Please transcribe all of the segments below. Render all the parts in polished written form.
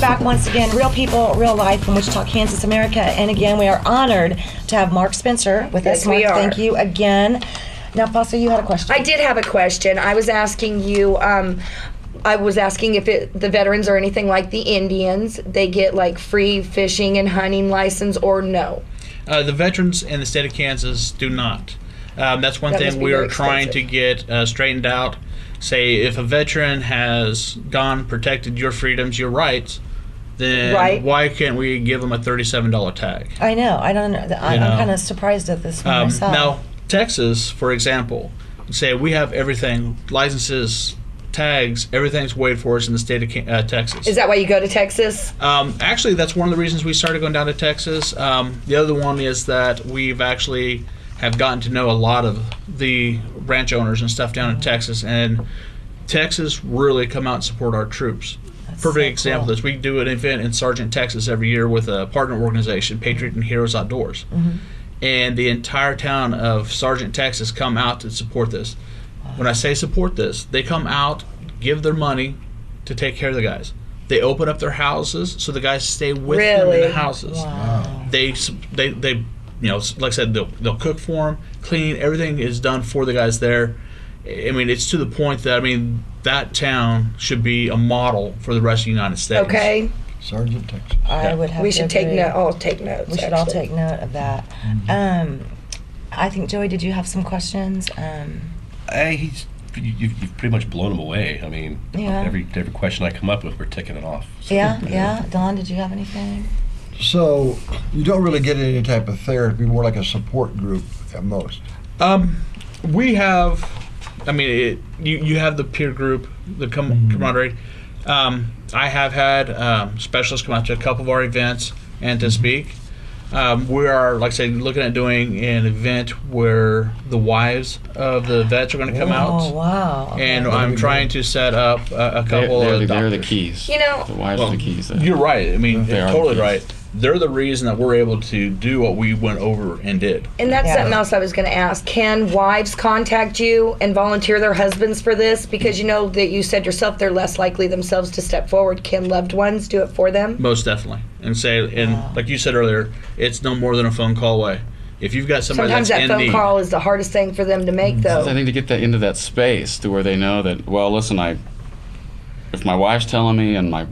back once again. Real people, real life from Wichita, Kansas, America. And again, we are honored to have Mark Spencer with us. Mark, thank you again. Now, Foster, you had a question. I did have a question. I was asking you, if the veterans are anything like the Indians. They get like free fishing and hunting license or no? The veterans in the state of Kansas do not. That's one thing we are trying to get straightened out. Say if a veteran has gone, protected your freedoms, your rights, then why can't we give them a $37 tag? I know. I don't know. I'm kind of surprised at this one myself. Now, Texas, for example, say we have everything, licenses, tags, everything's waited for us in the state of Texas. Is that why you go to Texas? Actually, that's one of the reasons we started going down to Texas. The other one is that we've actually have gotten to know a lot of the ranch owners and stuff down in Texas, and Texas really come out and support our troops. Perfect example is we do an event in Sargent, Texas every year with a partner organization, Patriot and Heroes Outdoors. And the entire town of Sargent, Texas come out to support this. When I say support this, they come out, give their money to take care of the guys. They open up their houses so the guys stay with them in the houses. Wow. They like I said, they'll cook for them, clean, everything is done for the guys there. I mean, it's to the point that, that town should be a model for the rest of the United States. Okay. Sargent, Texas. I would have We to should take agree. note. I'll take notes. We should all take note of that. I think, Joey, did you have some questions? You've pretty much blown him away. Every question I come up with, we're ticking it off. So. Yeah. Don, did you have anything? So you don't really get any type of therapy, more like a support group at most. We have, you have the peer group, the camaraderie. I have had specialists come out to a couple of our events and to speak. We are, like I say, looking at doing an event where the wives of the vets are going to come out. Oh, wow. Okay. And I'm trying to set up a couple of They're the keys. The wives are the keys. You're right. They are totally the keys. right. They're the reason that we're able to do what we went over and did. And that's something else I was going to ask. Can wives contact you and volunteer their husbands for this? Because you know that you said yourself they're less likely themselves to step forward. Can loved ones do it for them? Most definitely. And like you said earlier, it's no more than a phone call away. If you've got somebody Sometimes that's that in phone need, call is the hardest thing for them to make, though. I think to get that into that space to where they know that, well, listen, if my wife's telling me and I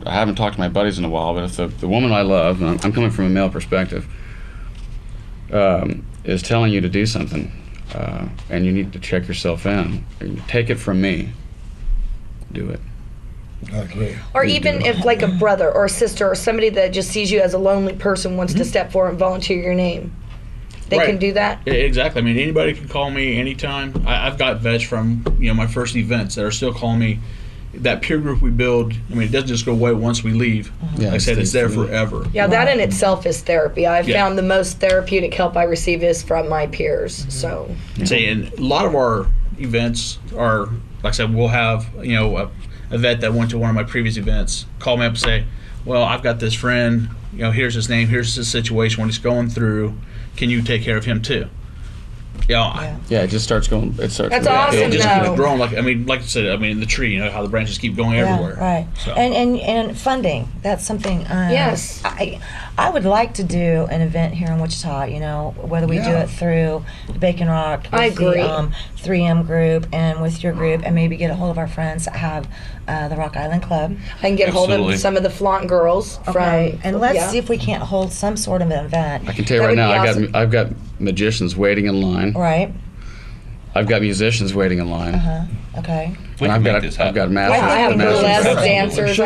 haven't talked to my buddies in a while, but if the woman I love, and I'm coming from a male perspective, is telling you to do something, and you need to check yourself in, take it from me, do it. Okay. Or even if like a brother or a sister or somebody that just sees you as a lonely person wants to step forward and volunteer your name, they can do that? Exactly. Anybody can call me anytime. I've got vets from my first events that are still calling me. That peer group we build, it doesn't just go away once we leave. Like I said, it's there forever. Yeah, that in itself is therapy. I've found the most therapeutic help I receive is from my peers. So, and a lot of our events are, like I said, we'll have a vet that went to one of my previous events call me up and say, well, I've got this friend, here's his name, here's his situation, what he's going through, can you take care of him too? It just starts going. That's awesome. It just keeps growing. Like I said, the tree. How the branches keep going everywhere. Right. So. And funding. That's something. Yes. I would like to do an event here in Wichita. Whether we do it through the Bacon Rock, with I agree. the 3M group, and with your group, and maybe get a hold of our friends that have the Rock Island Club. I can get a hold of some of the flaunt girls from. And let's see if we can't hold some sort of an event. I can tell you right now, I've got magicians waiting in line. Right. I've got musicians waiting in line. Okay. And I've got masters. I have burlesque dancers.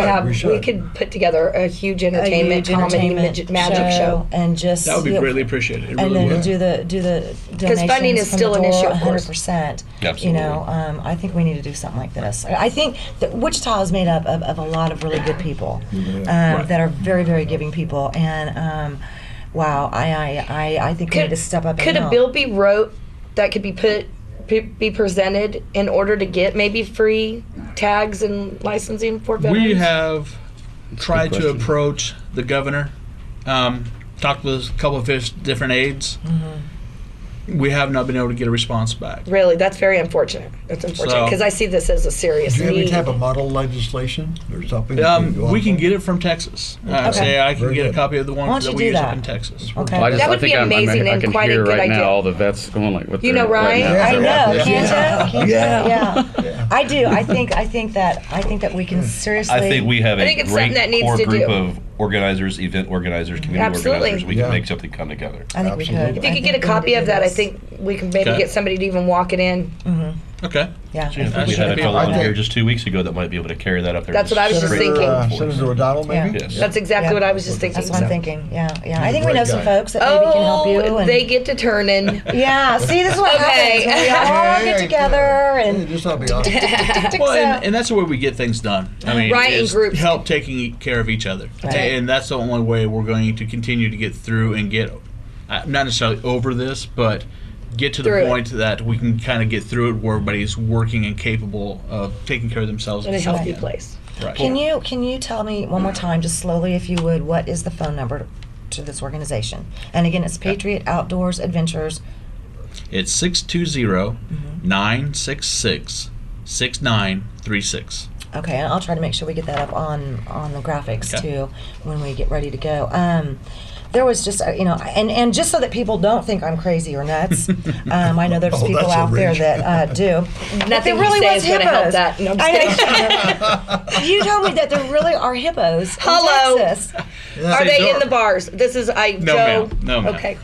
We could put together a huge entertainment comedy magic show. And just that would be greatly appreciated. It really then do the donations funding is from still the an door, issue, of course. 100%. Absolutely. I think we need to do something like this. I think that Wichita is made up of a lot of really good people that are very, very giving people. And wow, I think we need to step up. Could a bill be wrote that could be presented in order to get maybe free tags and licensing for veterans? We have tried to approach the governor, talked with a couple of his different aides, we have not been able to get a response back. Really, that's very unfortunate. That's unfortunate So- because I see this as a serious Do you have any need. type of model legislation or something? that go We off can on? get it from Texas. Okay. Say I can Very get a good. copy of the Why one don't that you we do use that? up in Texas. Okay. Well, That would think be amazing I and can quite a hear good right idea. now all the vets going like, what You they're know, Ryan, right now. I So- know, Yeah. can't you? Yeah. Yeah. I do. I think that we can seriously. I think we have I a think it's great something that needs core to group do. of organizers, event organizers, community Absolutely. organizers. We Yeah. can make something come together. I think we Absolutely. could. If you I could think get a we need copy to of do that, I this. think we can maybe Okay. get somebody to even walk it in. Okay. Yeah. Gee, if that's- We should had a be fellow a on lot. here just 2 weeks ago that might be able to carry that up there. That's what I was just straight thinking. forward. Senator O'Donnell, maybe? Yes. That's exactly Yeah. what I was just thinking. That's what I'm so. thinking. Yeah. He's I a think we great know some guy. folks that maybe can help you. Oh, And, they get to turning. yeah. See, this is what Okay. happens when we all get together and. Just not be honest. Well, So- and that's the way we get things done. I mean, Right, in is groups. help taking care of each other, Right. and that's the only way we're going to continue to get through and get not necessarily over this, but get to the Through it. point that we can kind of get through it where everybody's working and capable of taking care of themselves In a and stuff healthy again. place. Right. Can you tell me one more time, just slowly, if you would, what is the phone number to this organization? And again, it's Patriot Outdoors Adventures. It's 620-966-6936. Okay, and I'll try to make sure we get that up on the graphics Okay. too when we get ready to go. There was just, and just so that people don't think I'm crazy or nuts, I know there's Oh, people that's a out there reach. that do. But Nothing there really we say was is going to help hippos. that. No, I'm just I kidding. know. You told me that there really are hippos Hello. in Texas. Are they in Zora. the bars? This is No, Joe. ma'am. No, ma'am. Okay.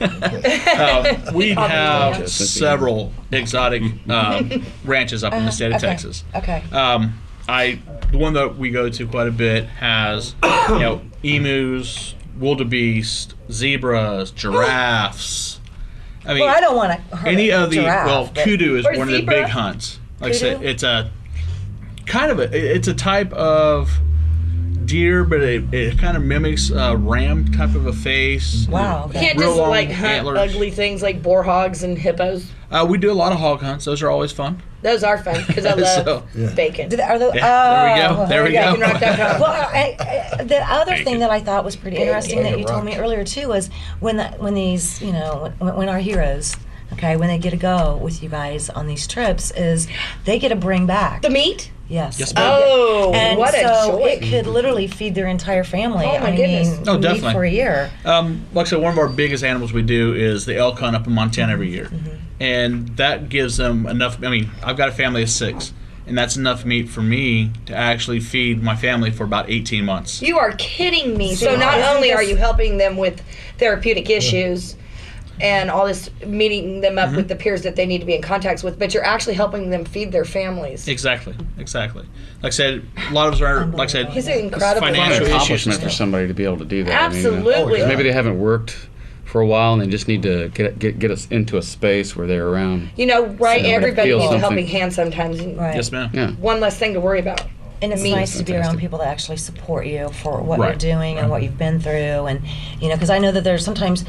We Obviously, have yeah. several exotic ranches up in the state of Okay, Texas. Okay. The one that we go to quite a bit has, emus, wildebeest, zebras, giraffes. I mean, Well, I don't want to hurt any a of the giraffe, but- kudu is Or one of the zebra? big hunts. Like I said, Kudu? it's a kind of it's a type of deer, but it kind of mimics a ram type of a face. Wow, You okay. can't Real just long like hunt antlers. ugly things like boar hogs and hippos. We do a lot of hog hunts. Those are always fun. Those are fun because I love So- Yeah. bacon. Are those, Yeah, there we go. oh, There we Yeah, go. you can rock that down. Well, the other thing that I thought was pretty interesting that you told me Rocks. earlier too was when these, when our heroes, okay, when they get to go with you guys on these trips, is they get to bring back. The meat? Yes. Yes, ma'am. Oh, And what a so joy. it could literally feed their entire family. Oh, my I goodness. mean, Oh, meat definitely. for a year. Like I said, one of our biggest animals we do is the elk hunt up in Montana every year. And that gives them enough. I mean, I've got a family of 6, and that's enough meat for me to actually feed my family for about 18 months. You are kidding me. So See, not isn't only are this- you helping them with therapeutic issues and all this, meeting them up with the peers that they need to be in contact with, but you're actually helping them feed their families. Exactly. Like I said, a lot of us are, like I said, He's incredible. An financial issues. accomplishment and for stuff. somebody to be able to do that. Absolutely. Maybe they haven't worked for a while and they just need to get us into a space where they're around. You know, right? So Everybody feel needs a something. helping hand sometimes. And Right. Yes, ma'am. Yeah. One less thing to worry about. And it's Me. nice to be around Fantastic. people that actually support you for what Right. you're doing and what you've been through, and because I know that there's sometimes,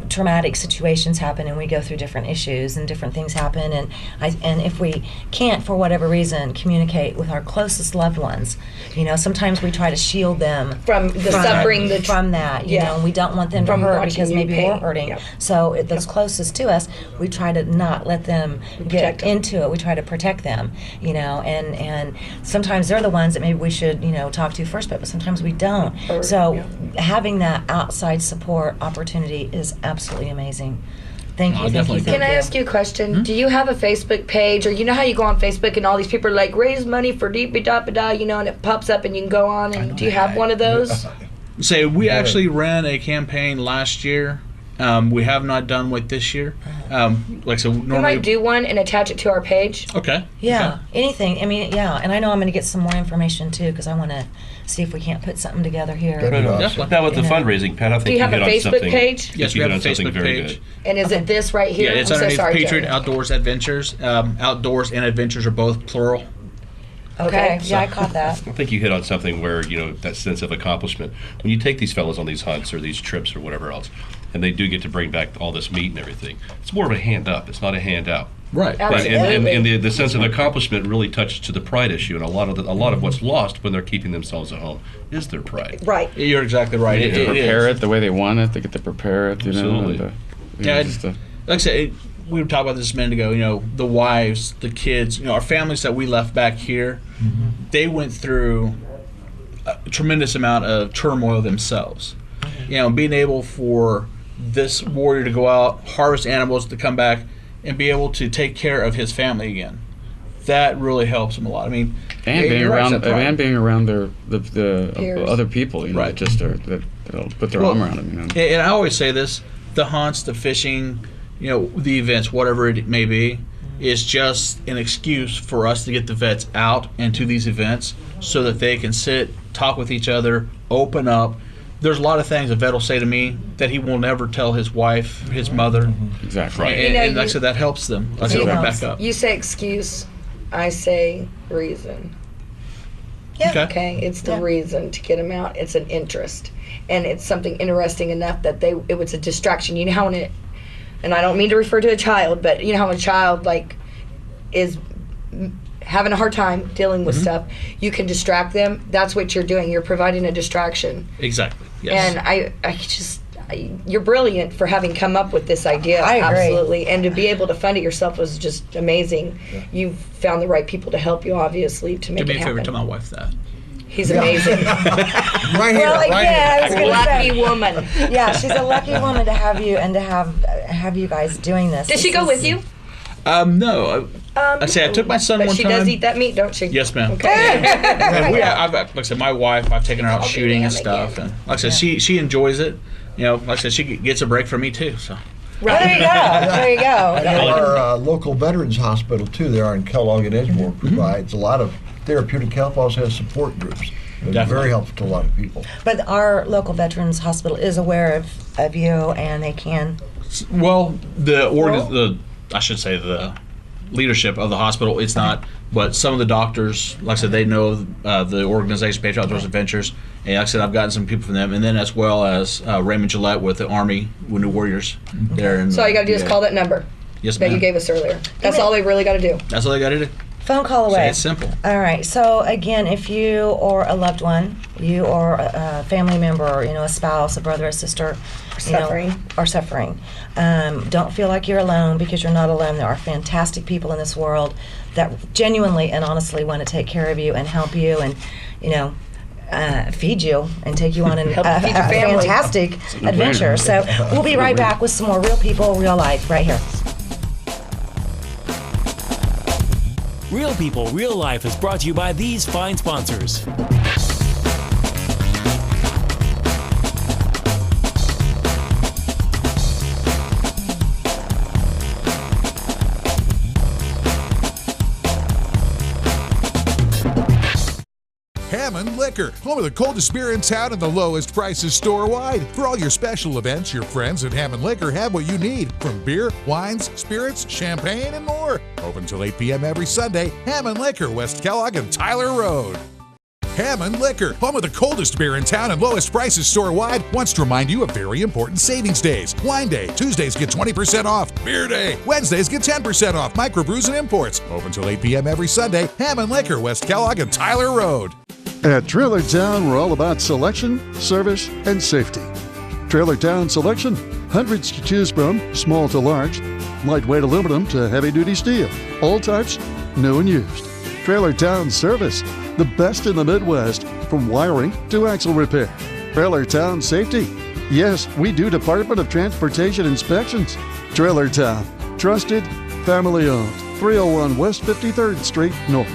traumatic situations happen, and we go through different issues and different things happen, and if we can't for whatever reason communicate with our closest loved ones, sometimes we try to shield them From the suffering, from that, yeah. and we don't want them to From hurt watching because you maybe pain. we're hurting. Yep. So those closest to us, we try to not let them Protect get them. into it. We try to protect them, and sometimes they're the ones that maybe we should, talk to first, but sometimes we don't. Or- So yeah. having that outside support opportunity is absolutely amazing. Thank you. Oh, Thank definitely. you. Thank Can I you. ask you a question? Do you have a Facebook page, or how you go on Facebook and all these people are like raise money for deepy da da, and it pops up and you can go on, and do you have one of those? Say we actually ran a campaign last year. We have not done with this year. Like I said, You normally. might do one and attach it to our page. Okay. Yeah, Okay. anything. I mean, yeah, and I know I'm going to get some more information too because I want to see if we can't put something together here. That'd be awesome. Definitely. Now with the You know. fundraising, Pat, I think Do you have a hit on Facebook something. page? Yes, you we hit have a on something Facebook very page. good. And is it this right here? Yeah, it's I'm so underneath sorry, Patriot Jerry. Outdoors Adventures. Outdoors and Adventures are both plural. Okay, Okay. yeah, I caught that. I think you hit on something where, that sense of accomplishment. When you take these fellows on these hunts or these trips or whatever else, and they do get to bring back all this meat and everything, it's more of a hand up. It's not a hand out. Right. Absolutely. Right, and the sense of accomplishment really touches to the pride issue, and a lot of what's lost when they're keeping themselves at home is their pride. Right. You're exactly right. They get to prepare it the way they want it. They get to prepare it, Absolutely. And, Yeah, just, like I said, we were talking about this a minute ago. You know, the wives, the kids, you know, our families that we left back here, they went through a tremendous amount of turmoil themselves. You know, being able for this warrior to go out, harvest animals, to come back and be able to take care of his family again, that really helps him a lot. I mean, And being around the Peers. other people, you know, Right. just that'll put their arm around them, you know. and I always say this: the hunts, the fishing, you know, the events, whatever it may be, is just an excuse for us to get the vets out and to these events so that they can sit, talk with each other, open up. There's a lot of things a vet will say to me that he will never tell his wife, his mother. Exactly. Right. And like I said, that helps them. Like I said, It open helps. back up. You say excuse, I say reason. Yeah. Okay. Okay, it's the Yeah. reason to get them out. It's an interest, and it's something interesting enough that it was a distraction. You know how when it, and I don't mean to refer to a child, but you know how a child like is having a hard time dealing with stuff, you can distract them. That's what you're doing. You're providing a distraction. Exactly. Yes. And you're brilliant for having come up with this idea. I agree. Absolutely. And to be able to fund it yourself was just amazing. You've found the right people to help you, obviously, to make Do me it a favor, happen. tell my wife that. He's amazing. Right here, Well, right yeah, I here. was gonna Lucky say. woman. Yeah, she's a lucky woman to have you and to have you guys doing this. Does she This go is- with you? No. I say I took my son But one she time. does eat that meat, don't she? Yes, ma'am. Okay. And like I said, my wife, I've taken her out I'll be shooting and damn stuff, again. and like I said, she enjoys it. You know, like I said, she gets a break from me too. So Well, there you go. There you I go. know our local veterans hospital too, there in Kellogg and Edgemoor, provides a lot of therapeutic help. Also has support groups. It's Definitely. very helpful to a lot of people. But our local veterans hospital is aware of you, and they can. well, I should say the leadership of the hospital. It's not, but some of the doctors, like I said, they know the organization, Patriot Outdoors Adventures, and like I said, I've gotten some people from them, and then as well as Raymond Gillette with the Army Wounded Warriors there. In, So all you got to do is call that number Yes, that ma'am. you gave us earlier. That's me- all they really got to do. That's all they got to do. Phone call So away. it's simple. All right. So again, if you or a loved one, you or a family member, or, you know, a spouse, a brother, a sister, are suffering, don't feel like you're alone, because you're not alone. There are fantastic people in this world that genuinely and honestly want to take care of you and help you, and you know, feed you and take you on a Help feed your family. fantastic adventure. So we'll be right back with some more real people, real life, right here. Real People, Real Life is brought to you by these fine sponsors. Hammond Liquor, home of the coldest beer in town and the lowest prices store-wide. For all your special events, your friends at Hammond Liquor have what you need, from beer, wines, spirits, champagne, and more. Open till 8 p.m. every Sunday. Hammond Liquor, West Kellogg and Tyler Road. Hammond Liquor, home of the coldest beer in town and lowest prices store-wide, wants to remind you of very important savings days. Wine Day, Tuesdays get 20% off. Beer Day, Wednesdays get 10% off. Microbrews and imports. Open till 8 p.m. every Sunday. Hammond Liquor, West Kellogg and Tyler Road. At Trailer Town, we're all about selection, service, and safety. Trailer Town Selection, hundreds to choose from, small to large, lightweight aluminum to heavy-duty steel, all types, new and used. Trailer Town Service, the best in the Midwest, from wiring to axle repair. Trailer Town Safety, yes, we do Department of Transportation inspections. Trailer Town, trusted, family-owned, 301 West 53rd Street North.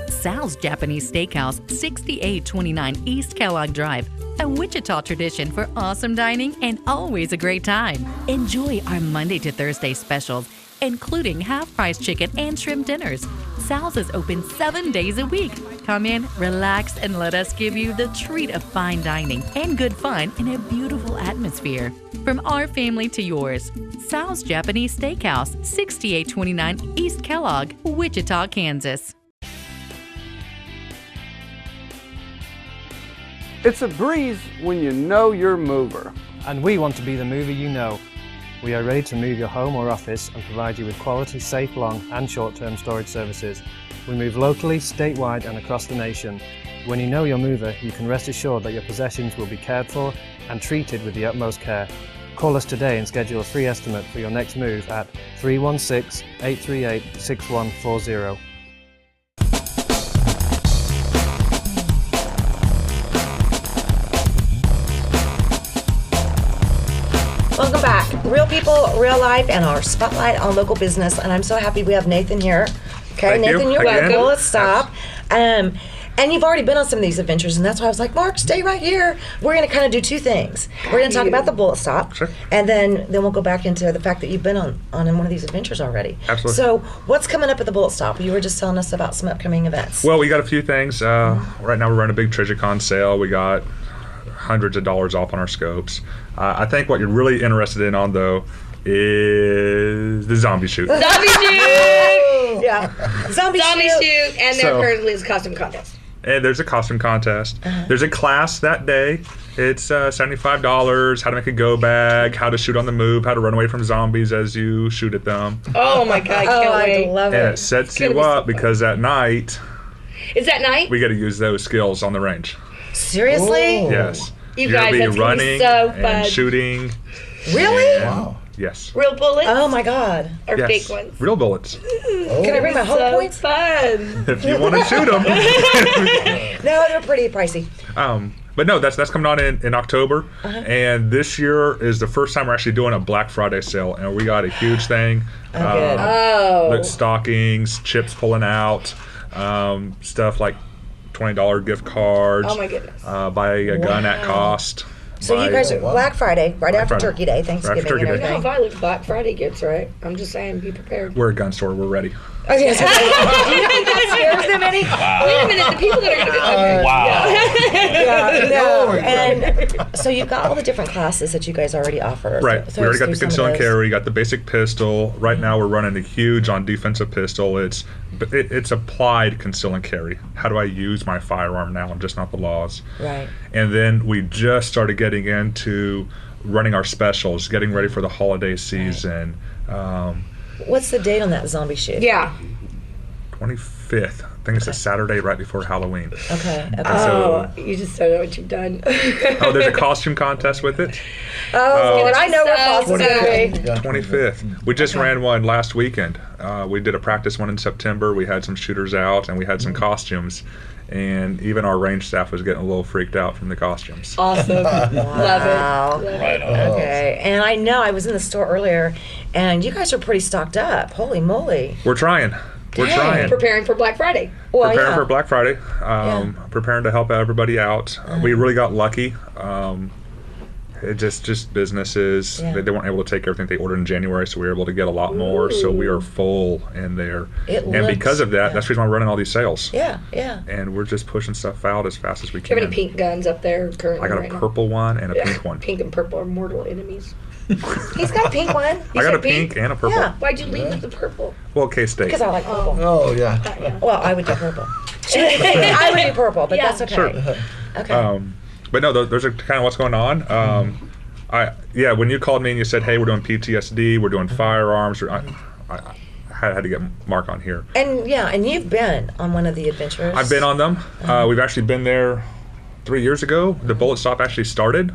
Sal's Japanese Steakhouse, 6829 East Kellogg Drive, a Wichita tradition for awesome dining and always a great time. Enjoy our Monday to Thursday specials, including half-price chicken and shrimp dinners. Sal's is open 7 days a week. Come in, relax, and let us give you the treat of fine dining and good fun in a beautiful atmosphere. From our family to yours, Sal's Japanese Steakhouse, 6829 East Kellogg, Wichita, Kansas. It's a breeze when you know your mover. And we want to be the mover you know. We are ready to move your home or office and provide you with quality, safe, long and short-term storage services. We move locally, statewide and across the nation. When you know your mover, you can rest assured that your possessions will be cared for and treated with the utmost care. Call us today and schedule a free estimate for your next move at 316-838-6140. Welcome back. Real people, real life, and our spotlight on local business. And I'm so happy we have Nathan here. Okay, Thank Nathan, you. you're Again. welcome. Let's stop. And you've already been on some of these adventures, and that's why I was like, Mark, stay right here. We're going to kind of do two things. We're going to talk about the bullet stop, and then we'll go back into the fact that you've been on one of these adventures already. Absolutely. So what's coming up at the bullet stop? You were just telling us about some upcoming events. Well, we got a few things. Right now we're running a big TreasureCon sale. We got hundreds of dollars off on our scopes. I think what you're really interested in on, though, is the zombie shoot. Zombie shoot! Yeah. Zombie shoot, and there So- currently is a costume contest. And there's a costume contest. There's a class that day. It's $75. How to make a go bag, how to shoot on the move, how to run away from zombies as you shoot at them. Oh my God, I can't wait. I love And it. it sets It's gonna you be so up because at night Is that night? we got to use those skills on the range. Seriously? Yes. You You're guys, gonna that's be gonna be running so fun. and shooting. Really? Wow. Yes. Real bullets? Oh my God. Or Yes. fake ones? Real bullets. Can I bring my whole So points? fun. If you want to shoot them. No, they're pretty pricey. But no, that's coming on in October, and this year is the first time we're actually doing a Black Friday sale, and we got a huge thing. good. Like stockings, chips pulling out, stuff like $20 gift cards. Oh my goodness. Buy a gun at cost. So you guys are Black Friday, right after Friday. Turkey Day, Thanksgiving Turkey and Day. You know how everything. violent Black Friday gets, right? I'm just saying, be prepared. We're a gun store. We're ready. Oh, yes. Do you think that scares them any? Wait a minute, the people that are going to be No. And so you've got all the different classes that you guys already offer. Right. So We already got the through some of conceal and those. carry, got the basic pistol. Right now we're running a huge on defensive pistol. It's applied conceal and carry. How do I use my firearm now and just not the laws? Right. And then we just started getting into running our specials, getting ready for the holiday season. What's the date on that zombie shoot? Yeah. 25th. I think it's a Saturday right before Halloween. Okay. Oh, you just don't know what you've done. Oh, there's a costume contest with it. Oh, I know where Foster's going to be. 25th. We just ran one last weekend. We did a practice one in September. We had some shooters out and we had some costumes. And even our range staff was getting a little freaked out from the costumes. Awesome. Love Wow. it. Right on. Okay. And I know I was in the store earlier, and you guys are pretty stocked up. Holy moly. We're trying. We're Dang. trying. Preparing for Black Friday. Well, Preparing yeah. for Black Friday. Preparing to help everybody out. We really got lucky. It just businesses. Yeah. They weren't able to take everything they ordered in January, so we were able to get a lot more. So we are full in there. It And because looks- of that, yeah. that's the reason why we're running all these sales. Yeah, yeah. And we're just pushing stuff out as fast as we Do you can. have any pink guns up there currently? I got right a now? purple one and a pink one. Pink and purple are mortal enemies. He's got a pink one. I got said a pink and a purple. Yeah. Why'd you leave with the purple? Well, K-State. Because I like purple. Oh, yeah. Well, I would do purple. I would do purple, but Yeah. that's okay. Sure. Okay. But no, those are kind of what's going on. When you called me and you said, "Hey, we're doing PTSD, we're doing firearms," I had to get Mark on here. And you've been on one of the adventures. I've been on them. We've actually been there 3 years ago. The bullet stop actually started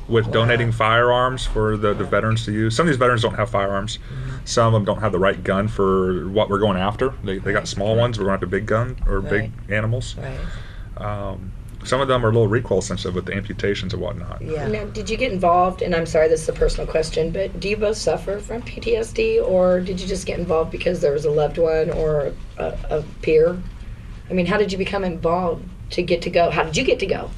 with donating firearms for the veterans to use. Some of these veterans don't have firearms. Some of them don't have the right gun for what we're going after. They got small ones. We're going after big gun or big animals. Right. Some of them are a little recoil sensitive with the amputations and whatnot. Yeah. Now, did you get involved, and I'm sorry, this is a personal question, but do you both suffer from PTSD, or did you just get involved because there was a loved one or a peer? I mean, how did you become involved to get to go? How did you get to go?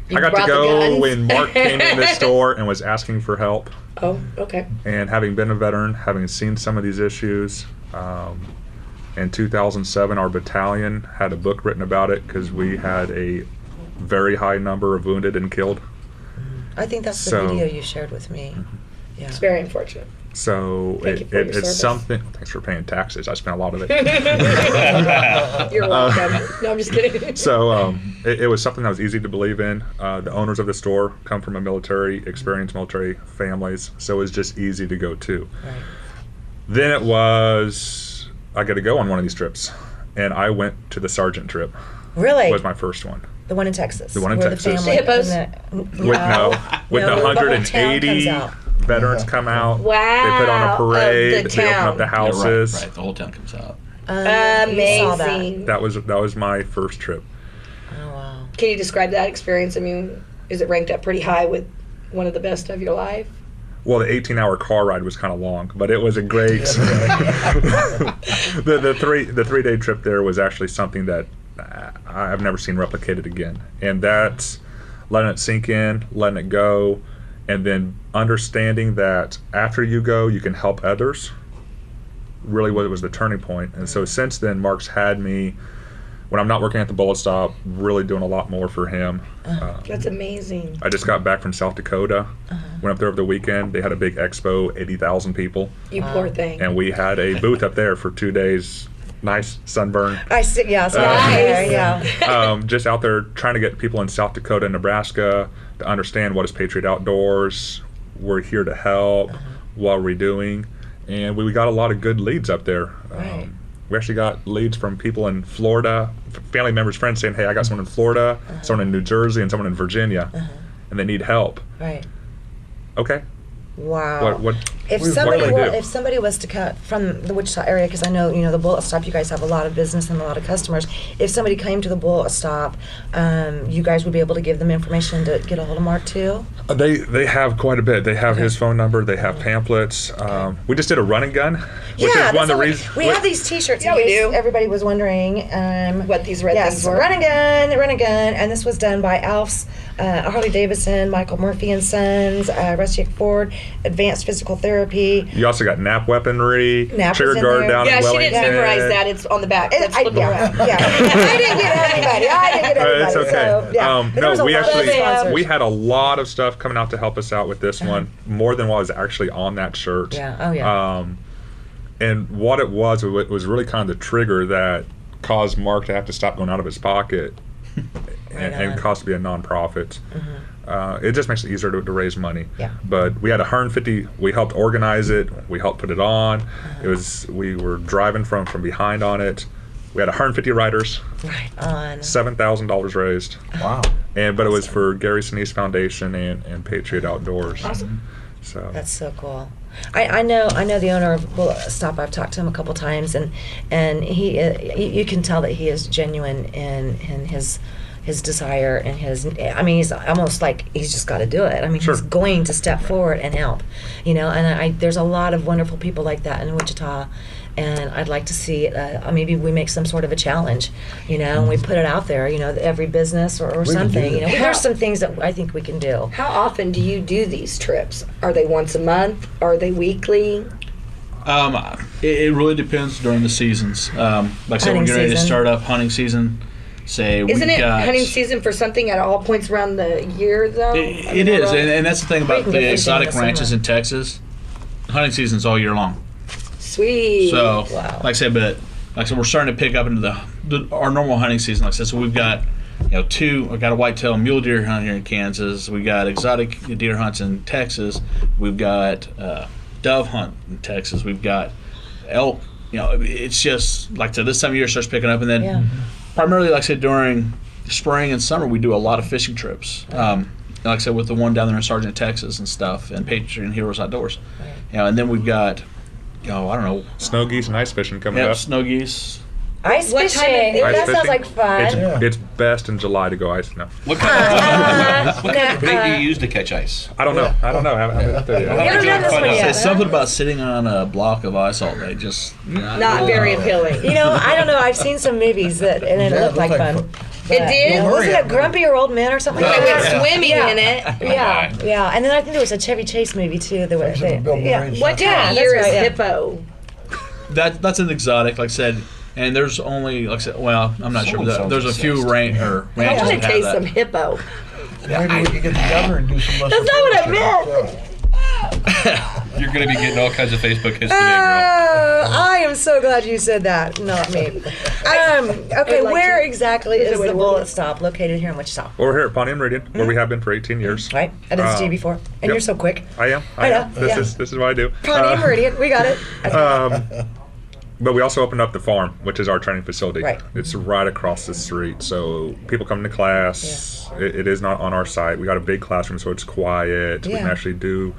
You I got to brought the go guns? when Mark came in the store and was asking for help. Oh, okay. And having been a veteran, having seen some of these issues, in 2007, our battalion had a book written about it because we had a very high number of wounded and killed. I think that's the So- video you shared with me. Yeah. It's very unfortunate. So Thank you for your it's service. something. Thanks for paying taxes. I spent a lot of it. You're welcome. No, I'm just kidding. So it was something that was easy to believe in. The owners of the store come from a experienced military families, so it was just easy to go to. Right. Then it was, I got to go on one of these trips, and I went to the sergeant trip. Really? Was my first one. The one in Texas. The one in where Texas. The family The hippos? and With the whole town comes 180 out. veterans come out. Wow. They put on a parade. Of the They open up the town. houses. Right. The whole town comes out. Amazing. That was my first trip. Oh wow. Can you describe that experience? I mean, is it ranked up pretty high with one of the best of your life? Well, the 18-hour car ride was kind of long, but it was a great. the 3-day trip there was actually something that I've never seen replicated again, and that's letting it sink in, letting it go, and then understanding that after you go, you can help others. Really, what was the turning point, and so since then, Mark's had me. When I'm not working at the bullet stop, really doing a lot more for him. That's amazing. I just got back from South Dakota. Went up there over the weekend. They had a big expo, 80,000 people. You poor thing. And we had a booth up there for 2 days. Nice sunburn. I see. Yeah. So nice. Yeah. Just out there trying to get people in South Dakota and Nebraska to understand what is Patriot Outdoors. We're here to help. What are we doing? And we got a lot of good leads up there. Right. We actually got leads from people in Florida, family members, friends saying, hey, I got someone in Florida, someone in New Jersey, and someone in Virginia, and they need help. Right. Okay. Wow. What If what somebody do they wa- do? if somebody was to cut from the Wichita area, because I know the Bullet Stop, you guys have a lot of business and a lot of customers. If somebody came to the Bullet Stop, you guys would be able to give them information to get a hold of Mark too. They have quite a bit. They have his phone number. They have pamphlets. We just did a run and gun, which is one of the reasons. We have these T-shirts. Yeah, in we case do. Everybody was wondering What these red yes, things were. run and gun, and this was done by Alf's, Harley Davidson, Michael Murphy and Sons, Rusty Ford, Advanced Physical Therapy. You also got nap weaponry, Nap trigger is in guard there. down Yeah, in she Wellington. didn't memorize that. It's on the back. Let's flip it around. Yeah. I didn't get everybody. It's okay. So, yeah. But there was No, a we lot of actually sponsors. we had a lot of stuff coming out to help us out with this one, more than what was actually on that shirt. Yeah. Oh yeah. And what it was really kind of the trigger that caused Mark to have to stop going out of his pocket and cost to be a nonprofit. It just makes it easier to raise money. Yeah. But we had 150. We helped organize it. We helped put it on. It was we were driving from behind on it. We had 150 riders. Right on. $7,000 raised. Wow. But it was for Gary Sinise Foundation and Patriot Outdoors. Awesome. So That's so cool. I know the owner of Bullet Stop. I've talked to him a couple times, and he you can tell that he is genuine in his desire and his. I mean, he's almost like he's just got to do it. I mean, he's going to step forward and help. And there's a lot of wonderful people like that in Wichita. And I'd like to see maybe we make some sort of a challenge, and we put it out there, every business or something. do that. There's some things that I think we can do. How often do you do these trips? Are they once a month? Are they weekly? It really depends during the seasons. Like I said, we're Hunting getting ready to season. start up hunting season. Isn't it hunting season for something at all points around the year, though? It is, and that's the thing about can go the fishing exotic in the ranches summer. in Texas. Hunting season's all year long. Sweet. So, Wow. like I said, we're starting to pick up into our normal hunting season. Like I said, so we've got, I got a whitetail mule deer hunt here in Kansas. We got exotic deer hunts in Texas. We've got dove hunt in Texas. We've got elk. It's just like I said, this time of year starts picking up, and then primarily, like I said, during spring and summer, we do a lot of fishing trips. Like I said, with the one down there in Sargent, Texas, and stuff, and Patriot and Heroes Outdoors. And then we've got. I don't know. snow geese and ice fishing coming Yep, up. snow geese. Ice What time fishing. of- Ice That sounds fishing. like fun. It's best in July to go ice. No, What kind of bait do you use to catch ice? I don't know. I haven't been up there yet. You haven't done this one Say yet. something about sitting on a block of ice all day. Just Not very appealing. I don't know. I've seen some movies and it Yeah, looked like fun. It did? Wasn't it Grumpier Old Men or something like They went that? swimming Yeah. in it. Yeah. And then I think there was a Chevy Chase movie too. There was, Bill Murray and What stuff. time of Yeah, year that's is right, yeah. hippo? that's an exotic, like I said. And there's only, like I said, well, I'm not sure. Someone But there's a sounds few obsessed. ranches I that want to have taste that. some hippo. Maybe we could get together and do some lessons. That's not what I meant. You're going to be getting all kinds of Facebook hits today, girl. I am so glad you said that, not me. Okay, like where to- exactly Is is it way the to word Bullet it? Stop located here in Wichita? Well, we're here at Pawnee and Meridian, where we have been for 18 years. Right? I did see you Uh, before. And yep. you're so quick. I am. I know, am. This yeah. is what I do. Pawnee and Meridian, we got it. But we also opened up the farm, which is our training facility. Right. It's right across the street. So people come to class. It is not on our site. We got a big classroom, so it's quiet. We can Yeah. actually do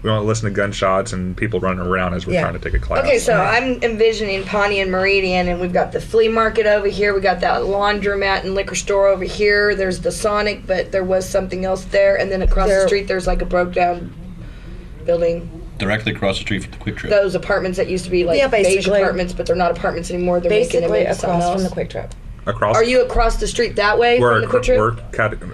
we don't listen to gunshots and people running around as we're trying to take a class. Okay, so I'm envisioning Pawnee and Meridian, and we've got the flea market over here. We got that laundromat and liquor store over here. There's the Sonic, but there was something else there. And then across the street, there's like a broke down building. Directly across the street from the Quick Trip. Those apartments that used to be like beige apartments, but they're not apartments anymore. They're making them into something else. From the Quick Trip. Across. Are you across the street that way from the Quick Trip? We're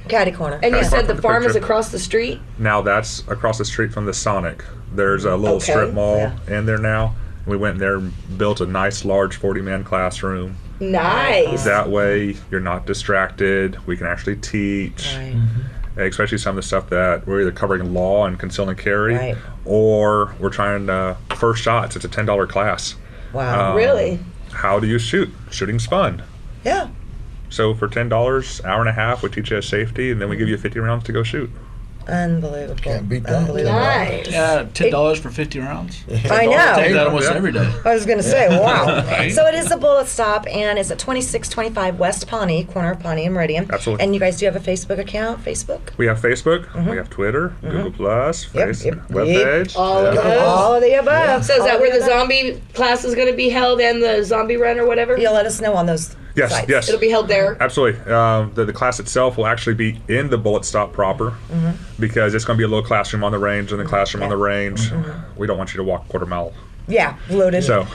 Caddy corner. And you said the farm is Trip. across the street? Now that's across the street from the Sonic. There's a little strip mall in there now. We went in there and built a nice large 40-man classroom. Nice. That way you're not distracted. We can actually teach. Right. Especially some of the stuff that we're either covering law and conceal and carry, or we're trying to first shots. It's a $10 class. Wow. Really? How do you shoot? Shooting's fun. Yeah. So for $10, hour and a half, we teach you safety, and then we give you 50 rounds to go shoot. Unbelievable. Can't beat that. Unbelievable. Nice. Yeah, $10 for 50 rounds. I know. Take that almost every day. I was going to say, wow. Right? So it is the Bullet Stop, and it's at 2625 West Pawnee, corner of Pawnee and Meridian. Absolutely. And you guys do have a Facebook account? Facebook? We have Facebook, we have Twitter, Google Plus, webpage. All of those. All of the above. So is that where the zombie class is going to be held and the zombie run or whatever? You'll let us know on those sites. Yes. It'll be held there? Absolutely. The class itself will actually be in the Bullet Stop proper because it's going to be a little classroom on the range and the classroom on the range. We don't want you to walk a quarter mile. Yeah, loaded. So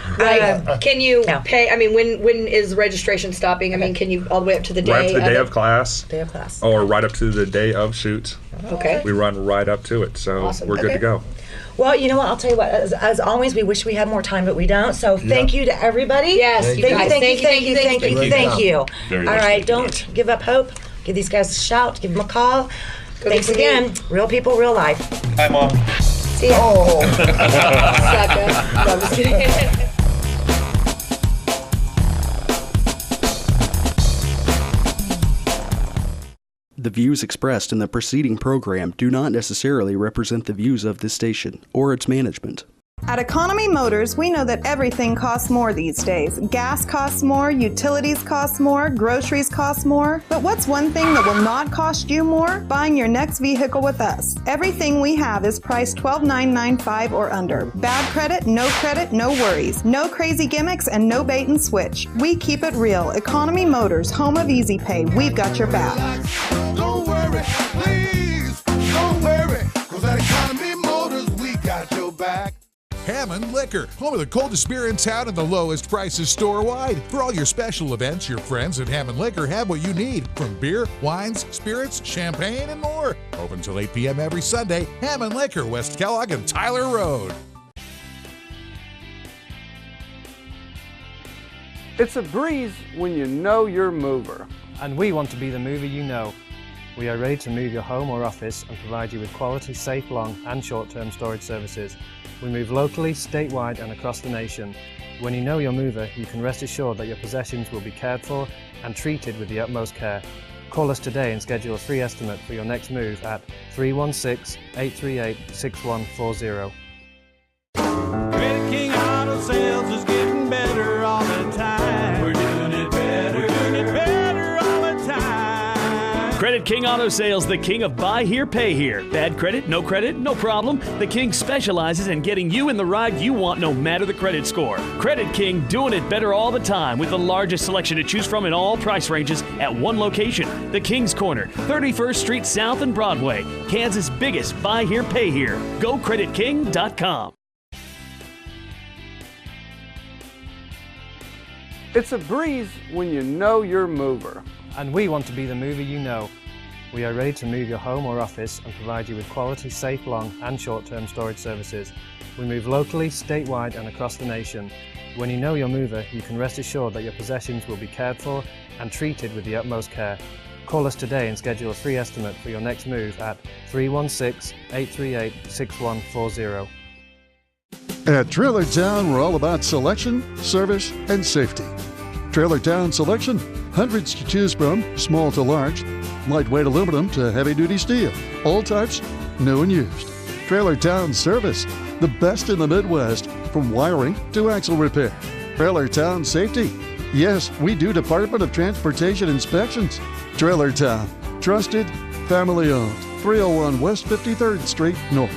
can you pay? I mean, when is registration stopping? I mean, can you all the way up to the day? right up to the day of class. Day of class. Or right up to the day of shoot. Okay. We run right up to it, so Awesome. we're good to go. Well, you know what? I'll tell you what. As always, we wish we had more time, but we don't. So thank you to everybody. Yes, Thank you guys. Thank you. Very All much right, thank you don't give up hope. Give these guys a shout. Give them a call. Thanks get again. Real people, real life. Hi, Mom. See ya. Sucker. No, I'm just kidding. The views expressed in the preceding program do not necessarily represent the views of this station or its management. At Economy Motors, we know that everything costs more these days. Gas costs more, utilities cost more, groceries cost more. But what's one thing that will not cost you more? Buying your next vehicle with us. Everything we have is priced $12,995 or under. Bad credit, no worries. No crazy gimmicks and no bait and switch. We keep it real. Economy Motors, home of easy pay. We've got your back. Don't worry, please, don't worry, 'cause at Economy Motors, we got your back. Hammond Liquor, home of the coldest beer in town and the lowest prices store-wide. For all your special events, your friends at Hammond Liquor have what you need, from beer, wines, spirits, champagne, and more. Open till 8 p.m. every Sunday. Hammond Liquor, West Kellogg and Tyler Road. It's a breeze when you know your mover. And we want to be the mover you know. We are ready to move your home or office and provide you with quality, safe, long, and short-term storage services. We move locally, statewide, and across the nation. When you know your mover, you can rest assured that your possessions will be cared for and treated with the utmost care. Call us today and schedule a free estimate for your next move at 316-838-6140. Credit King Auto Sales is getting better all the time. We're doing it better. We're doing it better all the time. Credit King Auto Sales, the king of buy here, pay here. Bad credit, no problem. The King specializes in getting you in the ride you want no matter the credit score. Credit King doing it better all the time with the largest selection to choose from in all price ranges at one location. The King's Corner, 31st Street South and Broadway. Kansas' biggest buy here, pay here. GoCreditKing.com. It's a breeze when you know your mover. And we want to be the mover you know. We are ready to move your home or office and provide you with quality, safe, long, and short-term storage services. We move locally, statewide, and across the nation. When you know your mover, you can rest assured that your possessions will be cared for and treated with the utmost care. Call us today and schedule a free estimate for your next move at 316-838-6140. At Trailer Town, we're all about selection, service, and safety. Trailer Town Selection, hundreds to choose from, small to large, lightweight aluminum to heavy-duty steel, all types, new and used. Trailer Town Service, the best in the Midwest, from wiring to axle repair. Trailer Town Safety, yes, we do Department of Transportation inspections. Trailer Town, trusted, family-owned, 301 West 53rd Street North.